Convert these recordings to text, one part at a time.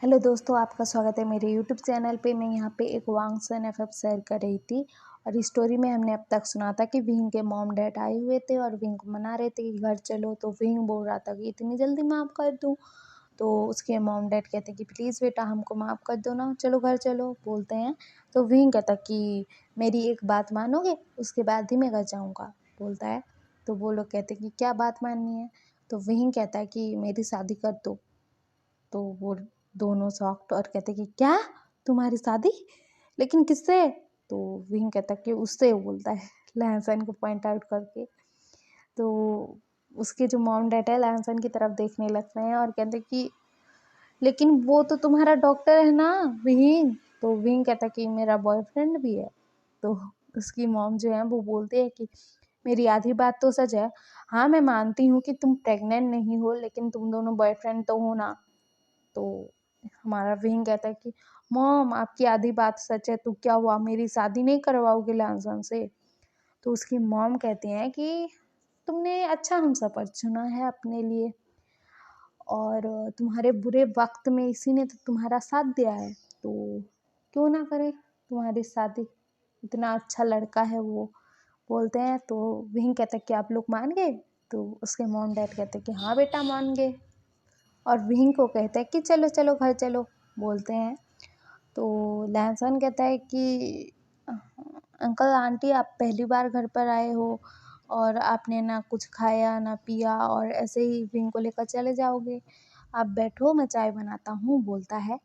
Hello दोस्तों, आपका स्वागत है मेरे यूट्यूब चैनल पे। मैं यहाँ पे एक वांगसन एफएफ शेयर कर रही थी और इस स्टोरी में हमने अब तक सुना था कि विंग के मॉम डैड आए हुए थे और विंग को मना रहे थे कि घर चलो। तो विंग बोल रहा था कि इतनी जल्दी माफ़ कर दूँ। तो उसके मॉम डैड कहते हैं कि प्लीज़ बेटा हमको माफ़ कर दो ना, चलो घर चलो बोलते हैं। तो विंग कहता कि मेरी एक बात मानोगे, उसके बाद ही मैं घर जाऊँगा बोलता है। तो वो लोग कहते हैं कि क्या बात माननी है। तो विंग कहता है कि मेरी शादी कर दो। तो वो दोनों शॉक्ड और कहते कि क्या, तुम्हारी शादी, लेकिन किससे। तो विंग कहता कि उससे, बोलता है लहसन को पॉइंट आउट करके। तो उसके जो मॉम डैड है लहसन की तरफ देखने लगते हैं और कहते कि लेकिन वो तो तुम्हारा डॉक्टर है ना, विंग। तो विंग कहता कि मेरा बॉयफ्रेंड भी है। तो उसकी मॉम जो है वो बोलती है कि मेरी आधी बात तो सच है। हाँ, मैं मानती हूँ कि तुम प्रेग्नेंट नहीं हो, लेकिन तुम दोनों बॉयफ्रेंड तो हो ना। तो हमारा विंग कहता है कि मॉम आपकी आधी बात सच है, तो क्या हुआ, मेरी शादी नहीं करवाओगे लहसन से। तो उसकी मॉम कहती हैं कि तुमने अच्छा हमसफ़र चुना है अपने लिए और तुम्हारे बुरे वक्त में इसी ने तो तुम्हारा साथ दिया है, तो क्यों ना करें तुम्हारी शादी, इतना अच्छा लड़का है वो, बोलते हैं। तो विंग कहता है कि आप लोग मान गए। तो उसके मॉम डैड कहते हैं कि हाँ बेटा मान गए। और विंग को कहते हैं कि चलो चलो घर चलो बोलते हैं। तो लहसन कहता है कि अंकल आंटी आप पहली बार घर पर आए हो और आपने ना कुछ खाया ना पिया और ऐसे ही विंग को लेकर चले जाओगे, आप बैठो मैं चाय बनाता हूँ बोलता है।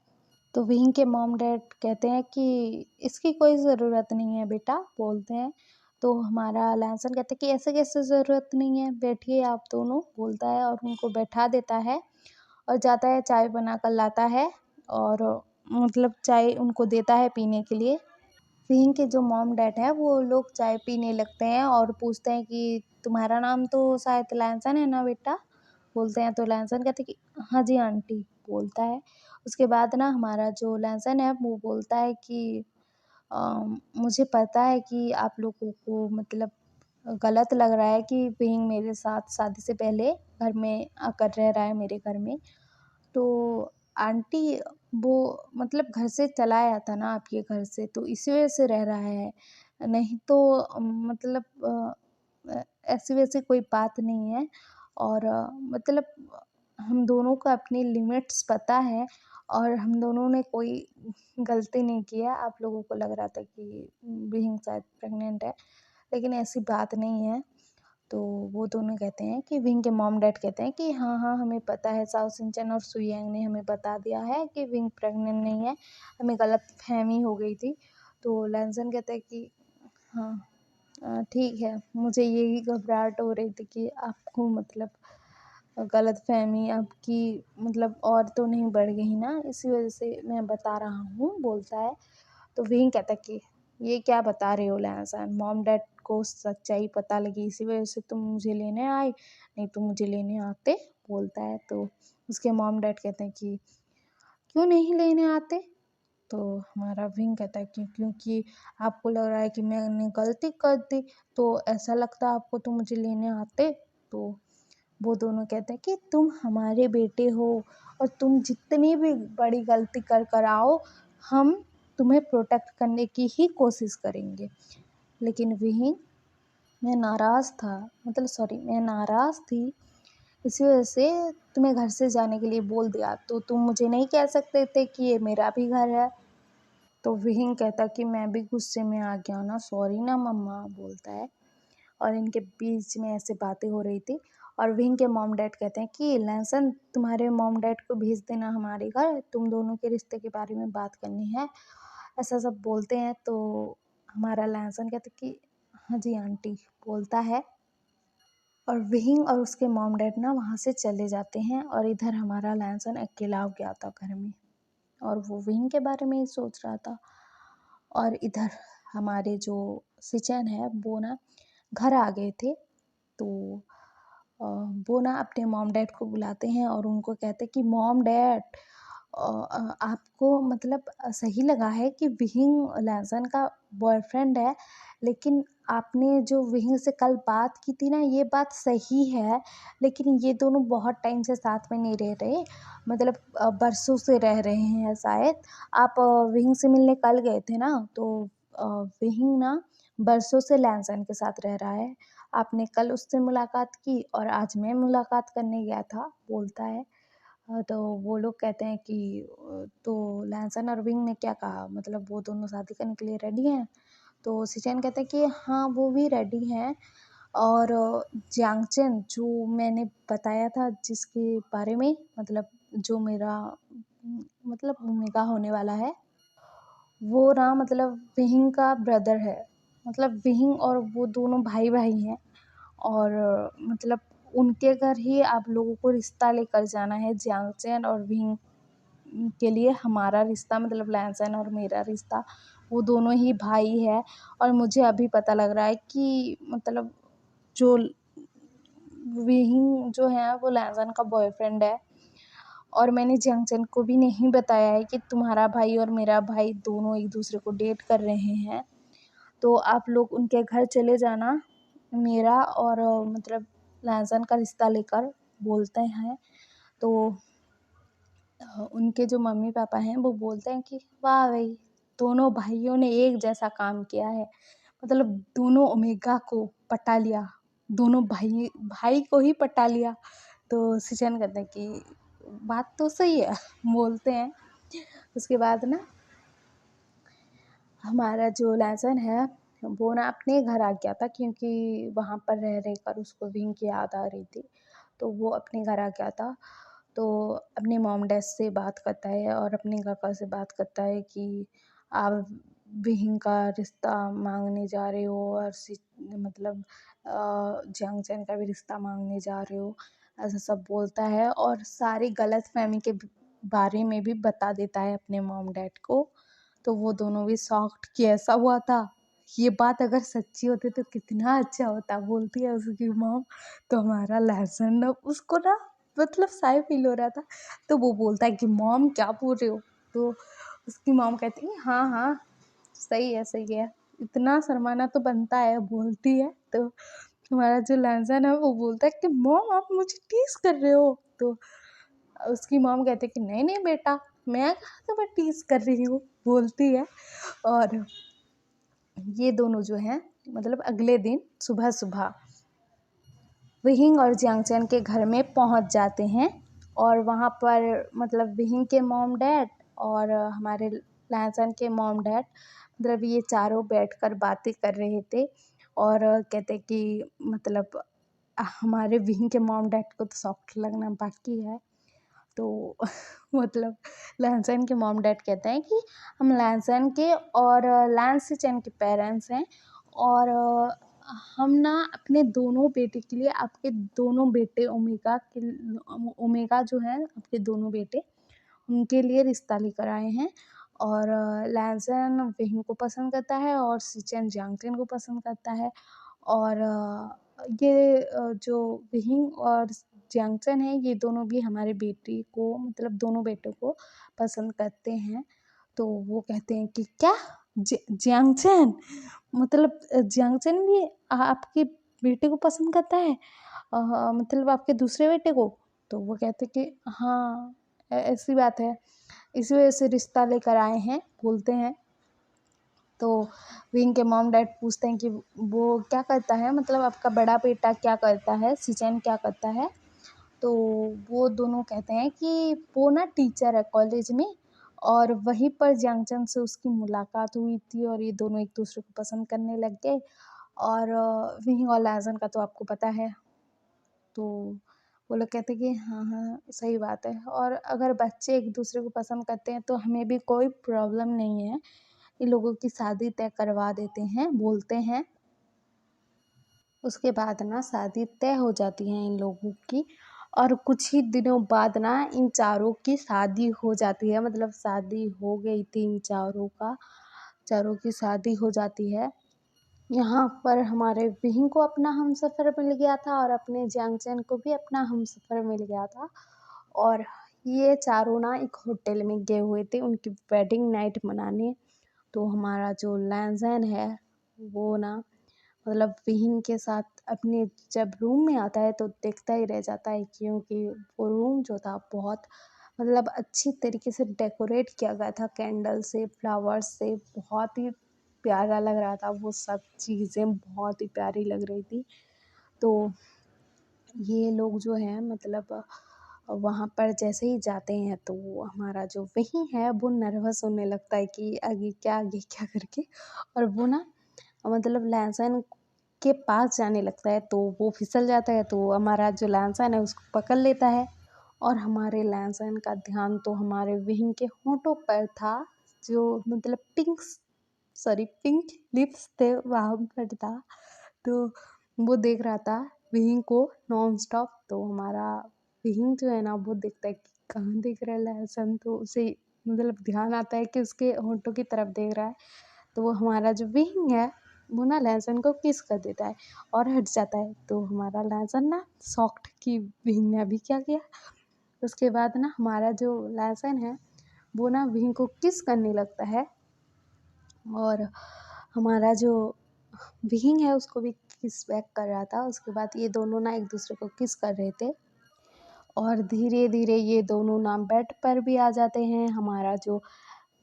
तो विंग के मॉम डैड कहते हैं कि इसकी कोई ज़रूरत नहीं है बेटा बोलते हैं। तो हमारा लहसन कहता है कि ऐसे कैसे ज़रूरत नहीं है, बैठिए आप दोनों बोलता है और उनको बैठा देता है और जाता है चाय बना कर लाता है और मतलब चाय उनको देता है पीने के लिए। विंग के जो मॉम डैड है वो लोग चाय पीने लगते हैं और पूछते हैं कि तुम्हारा नाम तो शायद लैंसन है ना बेटा, बोलते हैं। तो लैंसन कहते हैं कि हाँ जी आंटी, बोलता है। उसके बाद ना हमारा जो लैंसन है वो बोलता है कि मुझे पता है कि आप लोगों को मतलब गलत लग रहा है कि विंग मेरे साथ शादी से पहले घर में आकर रह रहा है मेरे घर में। तो आंटी वो मतलब घर से चला आया था ना आपके घर से, तो इसी वजह से रह रहा है, नहीं तो मतलब ऐसी वैसी कोई बात नहीं है। और मतलब हम दोनों को अपनी लिमिट्स पता है और हम दोनों ने कोई गलती नहीं की है। आप लोगों को लग रहा था कि बीइंग शायद प्रेग्नेंट है, लेकिन ऐसी बात नहीं है। तो वो दोनों कहते हैं कि विंग के मॉम डैड कहते हैं कि हाँ हाँ हमें पता है, साओ सिंचन और सुयांग ने हमें बता दिया है कि विंग प्रेग्नेंट नहीं है, हमें गलतफहमी हो गई थी। तो लैंसन कहता है कि हाँ ठीक है, मुझे यही घबराहट हो रही थी कि आपको मतलब गलतफहमी आपकी मतलब और तो नहीं बढ़ गई ना, इसी वजह से मैं बता रहा हूँ बोलता है। तो विंग कहता है कि ये क्या बता रहे हो लहसन, मॉम डैड को सच्चाई पता लगी इसी वजह से तुम मुझे लेने आए, नहीं तुम मुझे लेने आते, बोलता है। तो उसके मॉम डैड कहते हैं कि क्यों नहीं लेने आते। तो हमारा विंग कहता है कि क्योंकि आपको लग रहा है कि मैंने गलती कर दी, तो ऐसा लगता है आपको तो मुझे लेने आते। तो वो दोनों कहते हैं कि तुम हमारे बेटे हो और तुम जितनी भी बड़ी गलती कर कर आओ, हम तुम्हें प्रोटेक्ट करने की ही कोशिश करेंगे। लेकिन वहीं मैं नाराज़ था, मतलब सॉरी मैं नाराज़ थी, इसी वजह से तुम्हें घर से जाने के लिए बोल दिया। तो तुम मुझे नहीं कह सकते थे कि ये मेरा भी घर है। तो विहिंग कहता कि मैं भी गुस्से में आ गया ना, सॉरी ना मम्मा, बोलता है। और इनके बीच में ऐसे बातें हो रही थी और विंग के मॉम डैड कहते हैं कि लहसन तुम्हारे मॉम डैड को भेज देना हमारे घर, तुम दोनों के रिश्ते के बारे में बात करनी है, ऐसा सब बोलते हैं। तो हमारा लहसन कहते कि हाँ जी आंटी, बोलता है। और विंग और उसके मॉम डैड ना वहाँ से चले जाते हैं और इधर हमारा लहसन अकेला हो गया था घर में और वो विंग के बारे में ही सोच रहा था। और इधर हमारे जो सिचन है वो ना घर आ गए थे। तो वो ना अपने मॉम डैड को बुलाते हैं और उनको कहते हैं कि मॉम डैड आपको मतलब सही लगा है कि विहिंग लहसन का बॉयफ्रेंड है, लेकिन आपने जो विहिंग से कल बात की थी ना, ये बात सही है, लेकिन ये दोनों बहुत टाइम से साथ में नहीं रह रहे, मतलब बरसों से रह रहे हैं शायद। आप विहिंग से मिलने कल गए थे ना, तो विहिंग ना बरसों से लैनसन के साथ रह रहा है। आपने कल उससे मुलाकात की और आज मैं मुलाकात करने गया था, बोलता है। तो वो लोग कहते हैं कि तो लैनसन और विंग ने क्या कहा, मतलब वो दोनों शादी करने के लिए रेडी हैं? तो सिचेन कहते हैं कि हाँ, वो भी रेडी हैं। और जियांगचेन जो मैंने बताया था, जिसके बारे में, मतलब जो मेरा मतलब ओमेगा होने वाला है, वो ना मतलब विहिंग का ब्रदर है। मतलब विहिंग और वो दोनों भाई-भाई हैं। और मतलब उनके घर ही आप लोगों को रिश्ता लेकर जाना है, जियांगचेन और विंग के लिए हमारा रिश्ता, मतलब लैनसन और मेरा रिश्ता, वो दोनों ही भाई है। और मुझे अभी पता लग रहा है कि मतलब जो विहिंग जो है वो लैनसन का बॉयफ्रेंड है। और मैंने जियांगचेन को भी नहीं बताया है कि तुम्हारा भाई और मेरा भाई दोनों एक दूसरे को डेट कर रहे हैं। तो आप लोग उनके घर चले जाना, मेरा और मतलब लहसुन का रिश्ता लेकर, बोलते हैं। तो उनके जो मम्मी पापा हैं वो बोलते हैं कि वाह भाई, दोनों भाइयों ने एक जैसा काम किया है, मतलब दोनों ओमेगा को पटा लिया, दोनों भाई भाई को ही पटा लिया। तो सिचन कहते हैं कि बात तो सही है, बोलते हैं। उसके बाद ना हमारा जो लहसुन है वो ना अपने घर आ गया था, क्योंकि वहाँ पर रह रह कर उसको विंग की याद आ रही थी, तो वो अपने घर आ गया था। तो अपने मॉम डैड से बात करता है और अपने काका से बात करता है कि आप विंग का रिश्ता मांगने जा रहे हो और मतलब जियांगचैन का भी रिश्ता मांगने जा रहे हो, ऐसा सब बोलता है। और सारी गलतफहमी के बारे में भी बता देता है अपने मॉम डैड को। तो वो दोनों भी शॉक्ड कि ऐसा हुआ था, ये बात अगर सच्ची होती तो कितना अच्छा होता, बोलती है उसकी मॉम। तो हमारा लहसुन ना उसको ना मतलब शाय फील हो रहा था, तो वो बोलता है कि मॉम क्या बोल रहे हो? तो उसकी मॉम कहती है हाँ हाँ, सही है, इतना शर्माना तो बनता है, बोलती है। तो हमारा जो लहसुन है वो बोलता है कि मॉम आप मुझे टीज कर रहे हो? तो उसकी मॉम कहती है कि नहीं नहीं बेटा, मैं कहाँ तुम्हें टीज कर रही हूँ, बोलती है। और ये दोनों जो हैं मतलब अगले दिन सुबह सुबह विहिंग और जियांगचैन के घर में पहुंच जाते हैं। और वहाँ पर मतलब विहिंग के मॉम डैड और हमारे लहसुन के मॉम डैड, मतलब ये चारों बैठकर बातें कर रहे थे। और कहते कि मतलब हमारे विहिंग के मॉम डैड को तो सॉफ्ट लगना बाकी है। तो मतलब लहसुन के मॉम डैड कहते हैं कि हम लहसुन के और लैंसचैन के पेरेंट्स हैं। और हम ना अपने दोनों बेटे के लिए, आपके दोनों बेटे ओमेगा जो है आपके दोनों बेटे, उनके लिए रिश्ता लेकर आए हैं। और लहसुन विहिंग को पसंद करता है और सिचेन जियांगचैन को पसंद करता है। और ये जो विहिंग और जियांगचैन है, ये दोनों भी हमारे बेटी को, मतलब दोनों बेटों को पसंद करते हैं। तो वो कहते हैं कि क्या जियांगचैन, मतलब जियांगचैन भी आपके बेटे को पसंद करता है, मतलब आपके दूसरे बेटे को? तो वो कहते कि हाँ, ऐसी बात है, इसी वजह से रिश्ता लेकर आए हैं, बोलते हैं। तो विंग के मॉम डैड पूछते हैं कि वो क्या करता है, मतलब आपका बड़ा बेटा क्या करता है, सिचेन क्या करता है? तो वो दोनों कहते हैं कि वो ना टीचर है कॉलेज में, और वहीं पर जियांगचैन से उसकी मुलाकात हुई थी और ये दोनों एक दूसरे को पसंद करने लग गए। और विंग और लहसुन का तो आपको पता है। तो वो लोग कहते हैं कि हाँ हाँ, सही बात है, और अगर बच्चे एक दूसरे को पसंद करते हैं तो हमें भी कोई प्रॉब्लम नहीं है, इन लोगों की शादी तय करवा देते हैं, बोलते हैं। उसके बाद ना शादी तय हो जाती है इन लोगों की। और कुछ ही दिनों बाद ना इन चारों की शादी हो जाती है, मतलब शादी हो गई थी इन चारों की शादी हो जाती है। यहाँ पर हमारे विहिंग को अपना हमसफ़र मिल गया था और अपने जियांगचैन को भी अपना हमसफ़र मिल गया था। और ये चारों ना एक होटल में गए हुए थे उनकी वेडिंग नाइट मनाने। तो हमारा जो लहसुन है वो ना मतलब विहीन के साथ अपने जब रूम में आता है तो देखता ही रह जाता है, क्योंकि वो रूम जो था बहुत मतलब अच्छी तरीके से डेकोरेट किया गया था, कैंडल से, फ्लावर्स से, बहुत ही प्यारा लग रहा था। वो सब चीज़ें बहुत ही प्यारी लग रही थी। तो ये लोग जो हैं मतलब वहाँ पर जैसे ही जाते हैं तो हमारा जो वही है वो नर्वस होने लगता है कि आगे क्या करके, और वो ना मतलब लहसुन के पास जाने लगता है तो वो फिसल जाता है, तो हमारा जो लहसुन है उसको पकड़ लेता है, और हमारे लहसुन का ध्यान तो हमारे विहिंग के होंठों पर था, जो मतलब पिंक लिप्स थे वहाँ पर था। तो वो देख रहा था विहिंग को नॉन स्टॉप। तो हमारा विहिंग जो है ना वो देखता है कि कहाँ देख रहा है लहसुन, तो उसे मतलब ध्यान आता है कि उसके होंठों की तरफ देख रहा है। तो वो हमारा जो विंग है वो ना लहसुन को किस कर देता है और हट जाता है। तो हमारा लहसुन ना सॉफ्ट की विंग ने अभी क्या किया, उसके बाद ना हमारा जो लहसुन है वो ना विंग को किस करने लगता है, और हमारा जो विंग है उसको भी किस बैक कर रहा था। उसके बाद ये दोनों ना एक दूसरे को किस कर रहे थे, और धीरे धीरे ये दोनों ना बेड पर भी आ जाते हैं। हमारा जो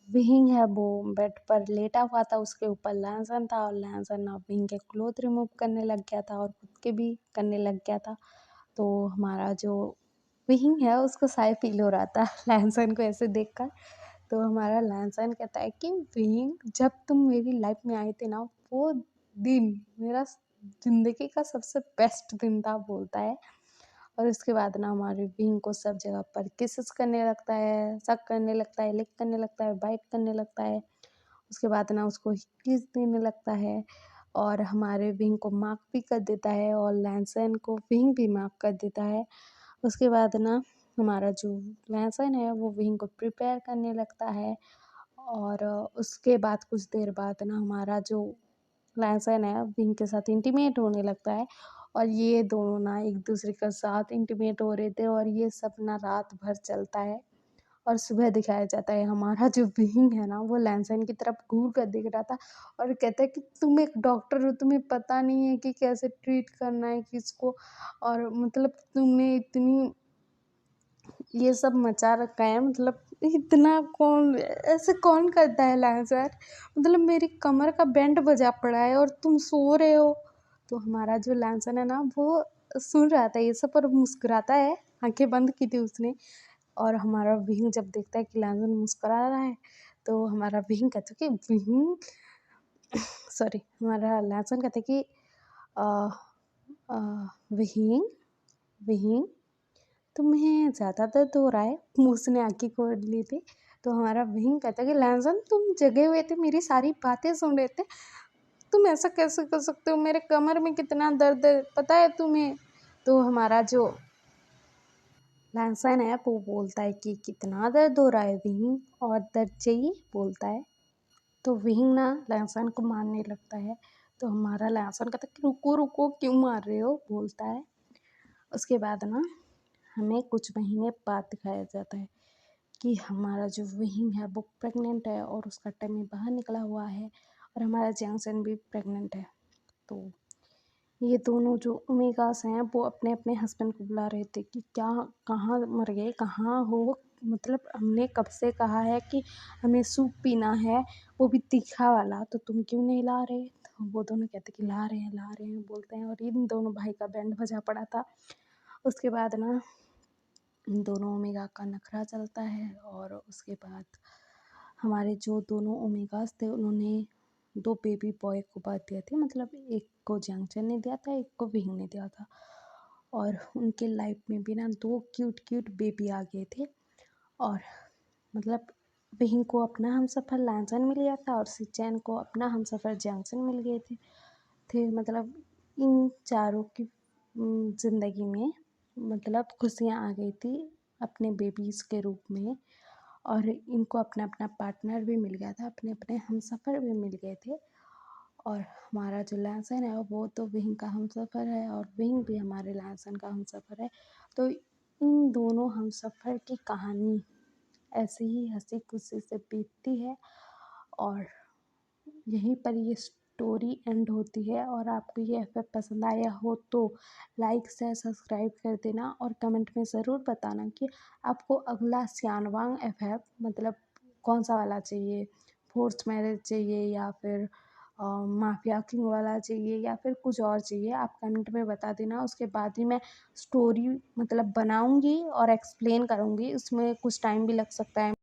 विहिंग है वो बेड पर लेटा हुआ था, उसके ऊपर लहसुन था, और लहसुन ना विहिंग के क्लोथ रिमूव करने लग गया था और खुद के भी करने लग गया था। तो हमारा जो विहिंग है उसको शायद फील हो रहा था लहसुन को ऐसे देखकर। तो हमारा लहसुन कहता है कि विहिंग, जब तुम मेरी लाइफ में आए थे ना वो दिन मेरा ज़िंदगी का सबसे बेस्ट दिन था, बोलता है। और उसके बाद ना हमारे विंग को सब जगह पर किसेस करने लगता है, सक करने लगता है, लिक करने लगता है, बाइट करने लगता है। उसके बाद ना उसको किस देने लगता है, और हमारे विंग को मार्क भी कर देता है, और लैंसन को विंग भी मार्क कर देता है। उसके बाद ना हमारा जो लैंसन है वो विंग को प्रिपेयर करने लगता है, और उसके बाद कुछ देर बाद ना हमारा जो लहसुन है विंग के साथ इंटीमेट होने लगता है, और ये दोनों ना एक दूसरे के साथ इंटीमेट हो रहे थे, और ये सब ना रात भर चलता है। और सुबह दिखाया जाता है हमारा जो विंग है ना वो लहसुन की तरफ घूर कर देख रहा था, और कहता है कि तुम एक डॉक्टर हो, तुम्हें पता नहीं है कि कैसे ट्रीट करना है किसको, और मतलब तुमने इतनी ये सब मचा रखा है, मतलब इतना कौन ऐसे कौन करता है लहसुन, मतलब मेरी कमर का बैंड बजा पड़ा है और तुम सो रहे हो। तो हमारा जो लहसुन है ना वो सुन रहा था ये सब और मुस्कुराता है, आंखें बंद की थी उसने। और हमारा विंग जब देखता है कि लहसुन मुस्कुरा रहा है तो हमारा विंग कहता है कि विंग सॉरी हमारा लहसुन कहता है कि अ, अ, विंग विंग तुम्हें ज़्यादा दर्द हो रहा है, उसने आँखें खोल ली थी। तो हमारा विंग कहता है कि लहसुन तुम जगे हुए थे, मेरी सारी बातें सुन रहे थे, तुम ऐसा कैसे कर सकते हो, मेरे कमर में कितना दर्द है पता है तुम्हें। तो हमारा जो लहसुन है वो बोलता है कि कितना दर्द हो रहा है विंग, और दर्द चाहिए, बोलता है। तो विंग ना लहसुन को मारने लगता है। तो हमारा लहसुन कहता है कि रुको रुको क्यों मार रहे हो, बोलता है। उसके बाद ना हमें कुछ महीने बाद दिखाया जाता है कि हमारा जो विंग है वो प्रेग्नेंट है, और उसका टमी बाहर निकला हुआ है, और हमारा जैंगसन भी प्रेग्नेंट है। तो ये दोनों जो ओमेगास हैं वो अपने अपने हस्बैंड को बुला रहे थे कि क्या, कहाँ मर गए, कहाँ हो, मतलब हमने कब से कहा है कि हमें सूप पीना है, वो भी तीखा वाला, तो तुम क्यों नहीं ला रहे। तो वो दोनों कहते कि ला रहे हैं बोलते हैं, और इन दोनों भाई का बैंड बजा पड़ा था। उसके बाद ना इन दोनों ओमेगा का नखरा चलता है, और उसके बाद हमारे जो दोनों ओमेगास थे उन्होंने 2 बेबी बॉय को बर्थ दिए थे, मतलब एक को जंक्शन ने दिया था, एक को विंग ने दिया था। और उनके लाइफ में भी ना 2 क्यूट क्यूट बेबी आ गए थे, और मतलब विंग को अपना हमसफ़र लैंसन मिल गया था, और सिचैन को अपना हमसफ़र जंक्शन मिल गए थे मतलब इन चारों की ज़िंदगी में मतलब खुशियाँ आ गई थी अपने बेबीज़ के रूप में, और इनको अपना अपना पार्टनर भी मिल गया था, अपने अपने हमसफ़र भी मिल गए थे। और हमारा जो लहसुन है वो तो विंग का हमसफ़र है, और विंग भी हमारे लहसुन का हमसफ़र है। तो इन दोनों हमसफ़र की कहानी ऐसे ही हंसी खुशी से बीतती है, और यहीं पर ये स्टोरी एंड होती है। और आपको ये एफएफ पसंद आया हो तो लाइक शेयर सब्सक्राइब कर देना और कमेंट में ज़रूर बताना कि आपको अगला सियानवांग एफएफ मतलब कौन सा वाला चाहिए, फोर्स मैरिज चाहिए या फिर माफिया किंग वाला चाहिए या फिर कुछ और चाहिए, आप कमेंट में बता देना। उसके बाद ही मैं स्टोरी मतलब बनाऊंगी और एक्सप्लेन करूंगी, उसमें कुछ टाइम भी लग सकता है।